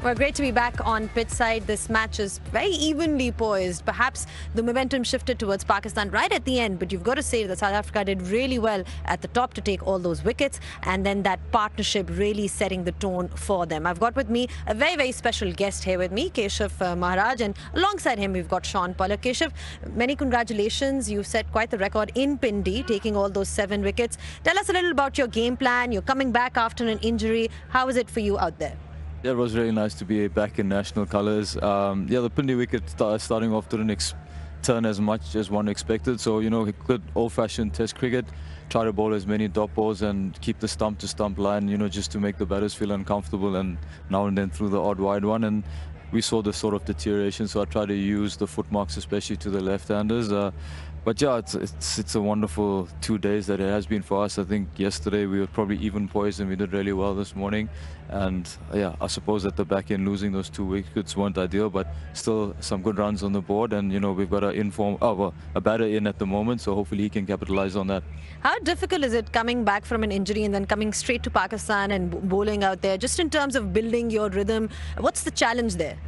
Well, great to be back on pitch side. This match is very evenly poised. Perhaps the momentum shifted towards Pakistan right at the end, but you've got to say that South Africa did really well at the top to take all those wickets, and then that partnership really setting the tone for them. I've got with me a very, very special guest here with me, Keshav Maharaj, and alongside him we've got Sean Pollard. Keshav, many congratulations. You've set quite the record in Pindi, taking all those 7 wickets. Tell us a little about your game plan. You're coming back after an injury. How is it for you out there? Yeah, it was really nice to be back in national colours. Yeah, the Pindi wicket starting off didn't turn as much as one expected. So, you know, good old-fashioned test cricket, try to bowl as many dot balls and keep the stump-to-stump line, you know, just to make the batters feel uncomfortable, and now and then through the odd wide one. And we saw the sort of deterioration, so I try to use the footmarks, especially to the left-handers. But yeah, it's a wonderful 2 days that it has been for us. I think yesterday we were probably even poised and we did really well this morning. And yeah, I suppose at the back end losing those 2 wickets weren't ideal, but still some good runs on the board. And you know, we've got a batter in at the moment, so hopefully he can capitalize on that. How difficult is it coming back from an injury and then coming straight to Pakistan and bowling out there? Just in terms of building your rhythm, what's the challenge there?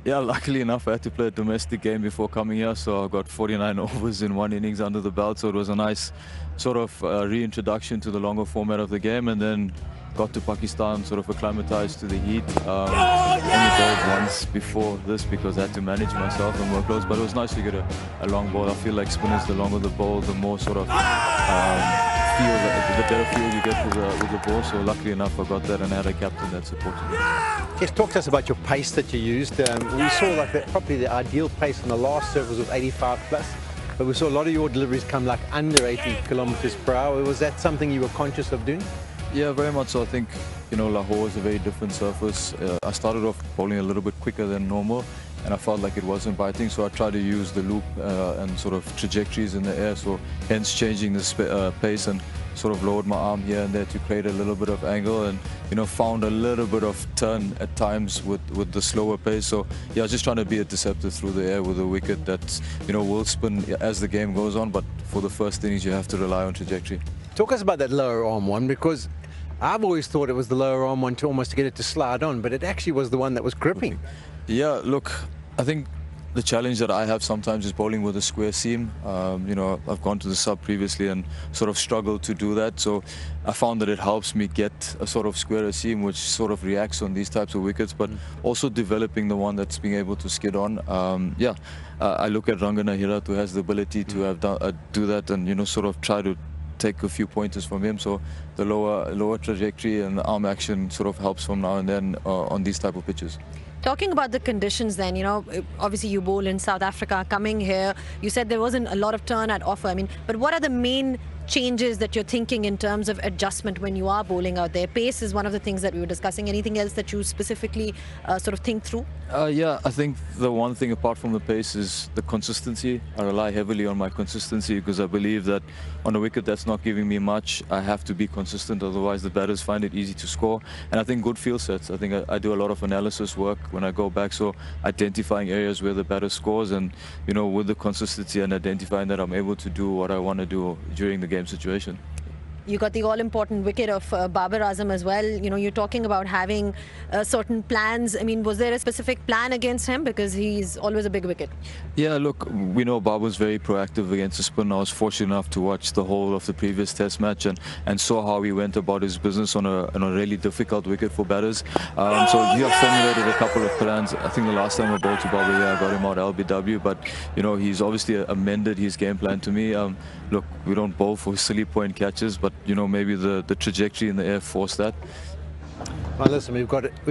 Yeah, luckily enough, I had to play a domestic game before coming here, so I got 49 overs in 1 innings under the belt, so it was a nice sort of reintroduction to the longer format of the game, and then got to Pakistan, sort of acclimatized to the heat. Only bowled once before this because I had to manage myself and workloads, but it was nice to get a long ball. I feel like spinners, the longer the ball, the more sort of the better feel you get with the ball. So luckily enough, I got that, and I had a captain that supported me. Just talk to us about your pace that you used. We saw like probably the ideal pace on the last serve was 85 plus, but we saw a lot of your deliveries come like under 80 kilometers per hour. Was that something you were conscious of doing? Yeah, very much so. I think, you know, Lahore is a very different surface. I started off bowling a little bit quicker than normal, and I felt like it wasn't biting, so I tried to use the loop and sort of trajectories in the air, so hence changing the pace and sort of lowered my arm here and there to create a little bit of angle, and you know, found a little bit of turn at times with the slower pace. So yeah, I was just trying to be a deceptive through the air with a wicket that, you know, will spin as the game goes on, but for the first innings you have to rely on trajectory. Talk us about that lower arm one, because I've always thought it was the lower arm one to almost get it to slide on, but it actually was the one that was gripping. Yeah, look, I think the challenge that I have sometimes is bowling with a square seam. You know, I've gone to the sub previously and sort of struggled to do that. So I found that it helps me get a sort of squarer seam, which sort of reacts on these types of wickets, but also developing the one that's being able to skid on. Yeah, I look at Rangana Hirat, who has the ability to have do that, and, you know, sort of try to take a few pointers from him. So the lower trajectory and the arm action sort of helps from now and then on these type of pitches. Talking about the conditions then, you know, obviously you bowl in South Africa, coming here, you said there wasn't a lot of turn at offer. I mean, but what are the main changes that you're thinking in terms of adjustment when you are bowling out there? Pace is one of the things that we were discussing. Anything else that you specifically sort of think through? Yeah, I think the one thing apart from the pace is the consistency. I rely heavily on my consistency because I believe that on a wicket that's not giving me much, I have to be consistent, otherwise the batters find it easy to score. And I think good field sets. I think I do a lot of analysis work when I go back, so identifying areas where the batter scores, and, you know, with the consistency and identifying that, I'm able to do what I want to do during the game situation. You got the all-important wicket of Babar Azam as well. You know, you're talking about having certain plans. I mean, was there a specific plan against him? Because he's always a big wicket. Yeah, look, we know Babar's very proactive against the spin. I was fortunate enough to watch the whole of the previous test match and saw how he went about his business on a really difficult wicket for batters. So he have formulated a couple of plans. I think the last time I bowled to Babar, yeah, I got him out LBW, but, you know, he's obviously amended his game plan to me. Look, we don't bowl for silly point catches, but, you know, maybe the trajectory in the air forced that. Well, listen, we've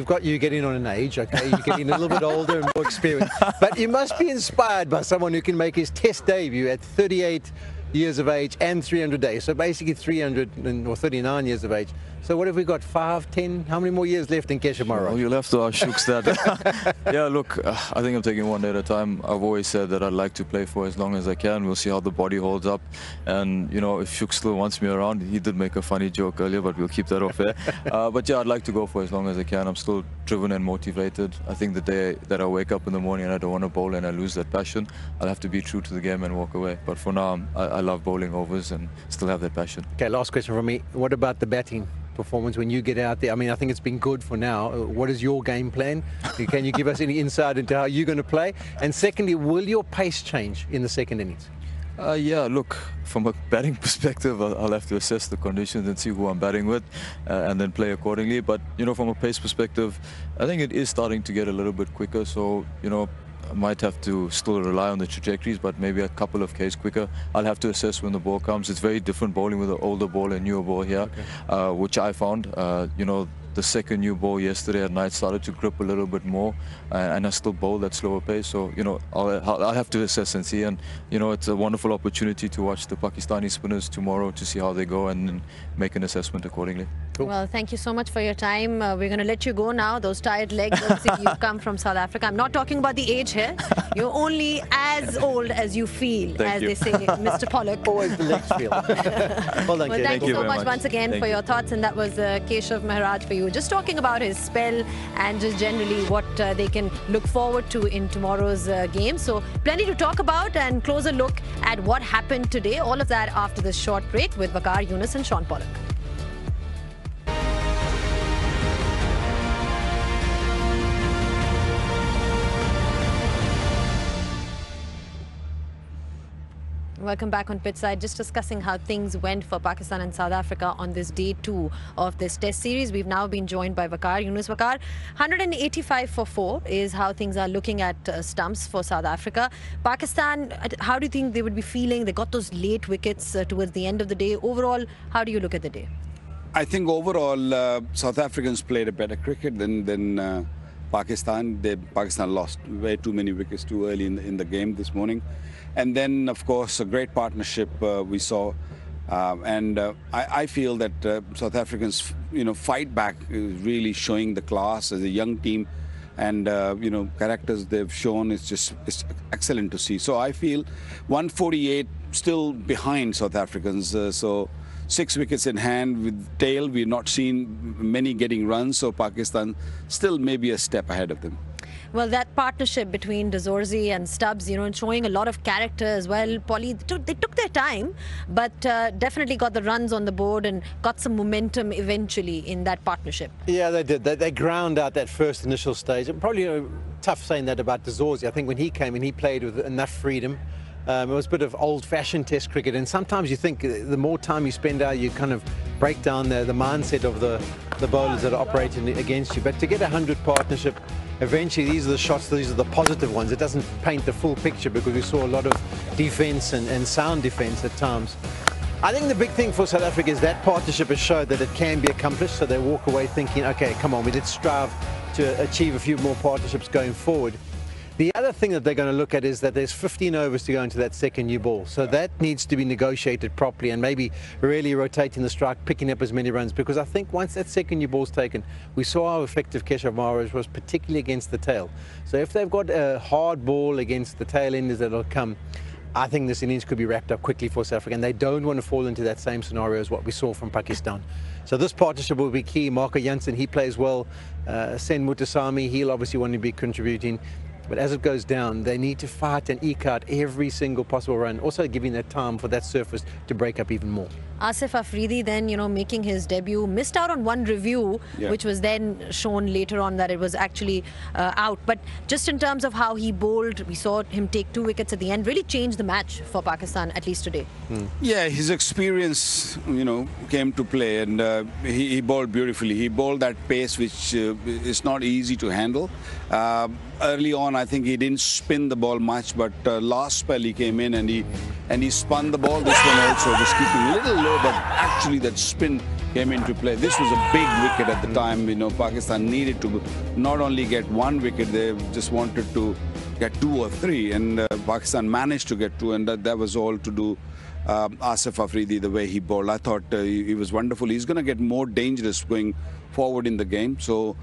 got you getting on an age, okay? You're getting a little bit older and more experienced, but you must be inspired by someone who can make his test debut at 38 years of age and 300 days. So basically 300 or 39 years of age. So what have we got, 5, 10? How many more years left in Keshav Maharaj? Well, you'll have to ask Shooks that. Yeah, look, I think I'm taking one day at a time. I've always said that I'd like to play for as long as I can. We'll see how the body holds up. And, you know, if Shooks still wants me around, he did make a funny joke earlier, but we'll keep that off air. But yeah, I'd like to go for as long as I can. I'm still driven and motivated. I think the day that I wake up in the morning and I don't want to bowl and I lose that passion, I'll have to be true to the game and walk away. But for now, I love bowling overs and still have that passion. Okay, last question from me. What about the batting? performance when you get out there? I mean, I think it's been good for now. What is your game plan? Can you give us any insight into how you're going to play? And secondly, will your pace change in the second innings? Yeah, look, from a batting perspective, I'll have to assess the conditions and see who I'm batting with and then play accordingly. But, you know, from a pace perspective, I think it is starting to get a little bit quicker. So, you know, I might have to still rely on the trajectories, but maybe a couple of Ks quicker. I'll have to assess when the ball comes. It's very different bowling with an older ball and newer ball here, which I found, you know, the second new ball yesterday at night started to grip a little bit more, and I still bowled at slower pace. So, you know, I'll have to assess and see. And, you know, it's a wonderful opportunity to watch the Pakistani spinners tomorrow to see how they go and then make an assessment accordingly. Cool. Well, thank you so much for your time. We're going to let you go now. Those tired legs, obviously, you've come from South Africa. I'm not talking about the age here. You're only as old as you feel, they say, Mr. Pollock. Always the legs feel. Well done, Well, thank you so much much once again for your thoughts. And that was Keshav Maharaj for you. Just talking about his spell and just generally what they can look forward to in tomorrow's game. So plenty to talk about and closer look at what happened today. All of that after this short break with Waqar Younis and Sean Pollock. Welcome back on Pitchside. Just discussing how things went for Pakistan and South Africa on this day 2 of this Test series. We've now been joined by Waqar Younis. Waqar, 185 for 4 is how things are looking at stumps for South Africa. Pakistan, how do you think they would be feeling? They got those late wickets towards the end of the day. Overall, how do you look at the day? I think overall South Africans played a better cricket than Pakistan. Pakistan lost way too many wickets too early in the game this morning. And then, of course, a great partnership we saw. I feel that South Africans, you know, fight back is really showing the class as a young team. And, you know, characters they've shown, it's excellent to see. So I feel 148 still behind South Africans. So 6 wickets in hand with tail. We've not seen many getting runs. So Pakistan still maybe a step ahead of them. Well, that partnership between Dazorzi and Stubbs, you know, showing a lot of character as well. Polly, they took their time, but definitely got the runs on the board and got some momentum eventually in that partnership. Yeah, they did. They ground out that first initial stage. And probably, you know, tough saying that about Dazorzi. I think when he came in, he played with enough freedom. It was a bit of old-fashioned Test cricket, and sometimes you think the more time you spend out, you kind of break down the mindset of the bowlers that are operating against you. But to get a 100 partnership, eventually these are the shots, these are the positive ones. It doesn't paint the full picture because we saw a lot of defence and sound defence at times. I think the big thing for South Africa is that partnership has showed that it can be accomplished, so they walk away thinking, okay, come on, let's strive to achieve a few more partnerships going forward. The other thing that they're going to look at is that there's 15 overs to go into that second new ball. So that needs to be negotiated properly and maybe really rotating the strike, picking up as many runs. Because I think once that second new ball's taken, we saw how effective Keshav Maharaj was, particularly against the tail. So if they've got a hard ball against the tail enders that'll come, I think this innings could be wrapped up quickly for South Africa. And they don't want to fall into that same scenario as what we saw from Pakistan. So this partnership will be key. Marco Jansen, he plays well. Sen Mutasamy, he'll obviously want to be contributing. But as it goes down, they need to fight and eke out every single possible run, also giving that time for that surface to break up even more. Asif Afridi then, you know, making his debut, missed out on one review, which was then shown later on that it was actually out. But just in terms of how he bowled, we saw him take 2 wickets at the end, really changed the match for Pakistan, at least today. Yeah, his experience, you know, came to play, and he bowled beautifully. He bowled that pace which is not easy to handle. Early on, I think he didn't spin the ball much, but last spell he came in and he spun the ball. This one also was keeping a little low, but actually that spin came into play. This was a big wicket at the time. You know, Pakistan needed to not only get 1 wicket, they just wanted to get 2 or 3, and Pakistan managed to get 2, and that was all to do Asif Afridi, the way he bowled. I thought he was wonderful. He's going to get more dangerous going forward in the game. So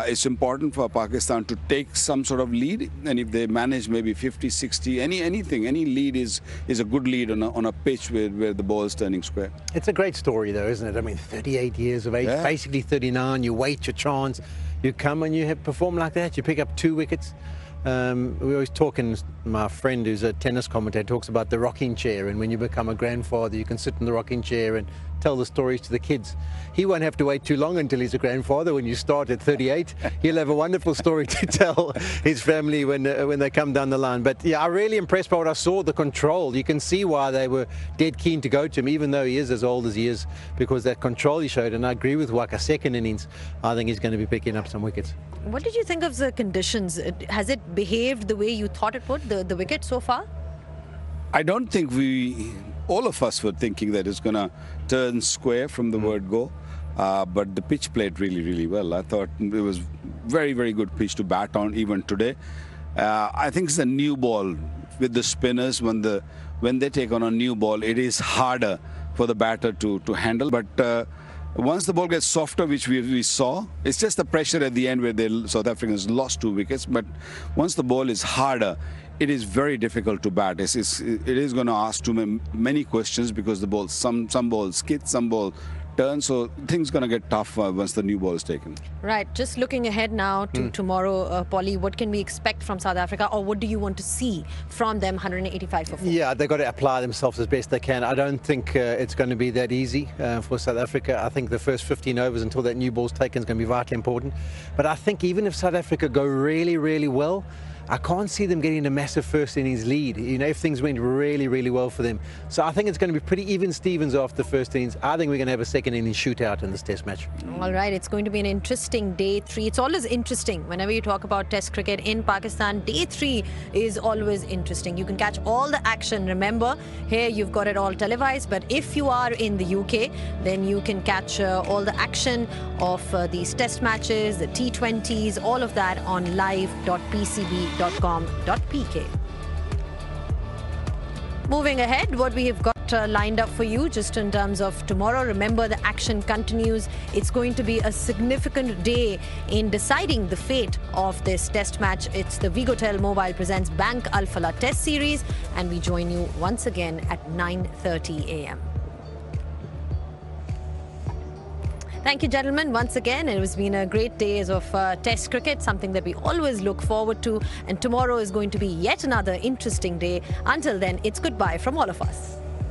it's important for Pakistan to take some sort of lead, and if they manage maybe 50, 60, any lead is a good lead on a pitch where the ball is turning square. It's a great story though, isn't it? I mean, 38 years of age, basically 39, you wait your chance, you come and you perform like that, you pick up 2 wickets. We always talk, and my friend who's a tennis commentator talks about the rocking chair, and when you become a grandfather you can sit in the rocking chair and tell the stories to the kids. He won't have to wait too long until he's a grandfather. When you start at 38, he'll have a wonderful story to tell his family when they come down the line. But yeah, I'm really impressed by what I saw, the control. You can see why they were dead keen to go to him, even though he is as old as he is, because that control he showed. And I agree with Waka, second innings, I think he's going to be picking up some wickets. What did you think of the conditions? Has it behaved the way you thought it would, the wicket so far? I don't think all of us were thinking that it's going to turn square from the word go. But the pitch played really, really well. I thought it was very, very good pitch to bat on even today. I think it's a new ball with the spinners. When they take on a new ball, it is harder for the batter to handle. But once the ball gets softer, which we saw, it's just the pressure at the end where the South Africans lost 2 wickets. But once the ball is harder, it is very difficult to bat. It is going to ask too many questions because the ball, some balls skid, some ball turn, so things going to get tough once the new ball is taken. Right, just looking ahead now to tomorrow, Polly, what can we expect from South Africa, or what do you want to see from them 185 for 4? Yeah, they've got to apply themselves as best they can. I don't think it's going to be that easy for South Africa. I think the first 15 overs until that new ball's taken is going to be vitally important. But I think even if South Africa go really, really well, I can't see them getting a massive first innings lead, you know, if things went really, really well for them. So I think it's going to be pretty even Stevens after the first innings. I think we're going to have a second innings shootout in this test match. All right, it's going to be an interesting day 3. It's always interesting whenever you talk about test cricket in Pakistan. Day 3 is always interesting. You can catch all the action. Remember, here you've got it all televised, but if you are in the UK, then you can catch all the action of these test matches, the T20s, all of that on live.pcb.com.pk. Moving ahead, what we have got lined up for you just in terms of tomorrow. Remember, the action continues. It's going to be a significant day in deciding the fate of this test match. It's the Vigotel Mobile presents Bank Al Falah Test Series, and we join you once again at 9:30 a.m. Thank you, gentlemen, once again. It has been a great day of Test cricket, something that we always look forward to. And tomorrow is going to be yet another interesting day. Until then, it's goodbye from all of us.